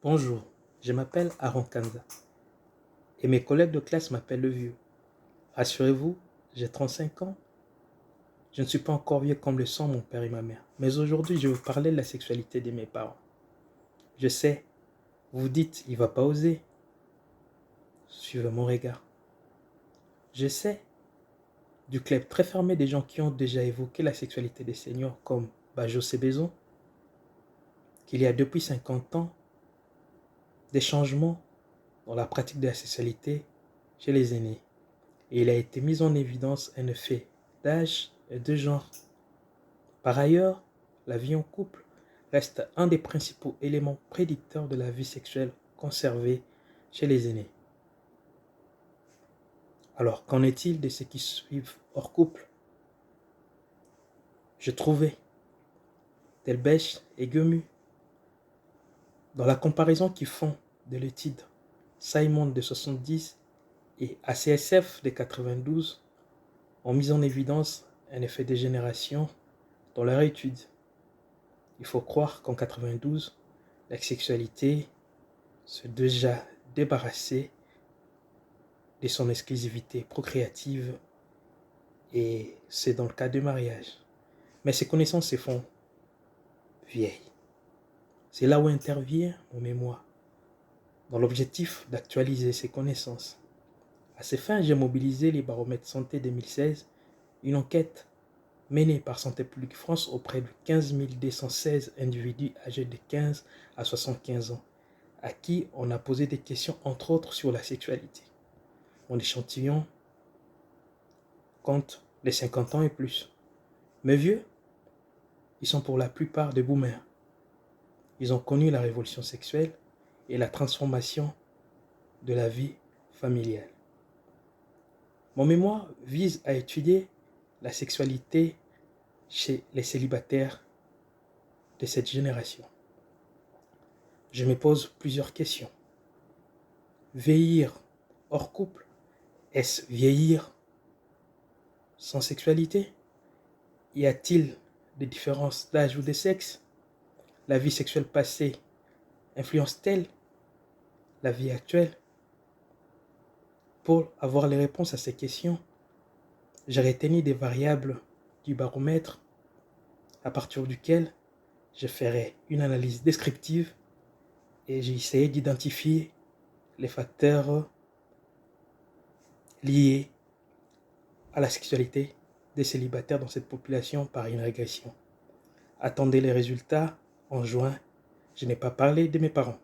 Bonjour, je m'appelle Aaron Kanza et mes collègues de classe m'appellent le vieux. Rassurez-vous, j'ai 35 ans. Je ne suis pas encore vieux comme le sont mon père et ma mère. Mais aujourd'hui, je vais vous parler de la sexualité de mes parents. Je sais, vous dites, il va pas oser. Suivez mon regard. Je sais, du club très fermé des gens qui ont déjà évoqué la sexualité des seniors comme Bajo Sebezon, qu'il y a depuis 50 ans des changements dans la pratique de la sexualité chez les aînés. Et il a été mis en évidence un effet d'âge et de genre. Par ailleurs, la vie en couple reste un des principaux éléments prédicteurs de la vie sexuelle conservée chez les aînés. Alors, qu'en est-il de ceux qui suivent hors couple? Je trouvais Delbecq et Guemu, dans la comparaison qu'ils font de l'étude Simon de 70 et ACSF de 92, ont mis en évidence un effet de génération dans leur étude. Il faut croire qu'en 92, la sexualité s'est déjà débarrassée de son exclusivité procréative et c'est dans le cas du mariage. Mais ces connaissances se font vieilles. C'est là où intervient mon mémoire, dans l'objectif d'actualiser ces connaissances. À ces fins, j'ai mobilisé les baromètres santé 2016, une enquête menée par Santé publique France auprès de 15 216 individus âgés de 15 à 75 ans, à qui on a posé des questions entre autres sur la sexualité. Mon échantillon compte les 50 ans et plus. Mais vieux, ils sont pour la plupart des boomers. Ils ont connu la révolution sexuelle et la transformation de la vie familiale. Mon mémoire vise à étudier la sexualité chez les célibataires de cette génération. Je me pose plusieurs questions. Vieillir hors couple, est-ce vieillir sans sexualité? Y a-t-il des différences d'âge ou de sexe? La vie sexuelle passée influence-t-elle la vie actuelle? Pour avoir les réponses à ces questions, j'ai retenu des variables du baromètre à partir duquel je ferai une analyse descriptive et j'ai essayé d'identifier les facteurs liés à la sexualité des célibataires dans cette population par une régression. Attendez les résultats en juin. Je n'ai pas parlé de mes parents.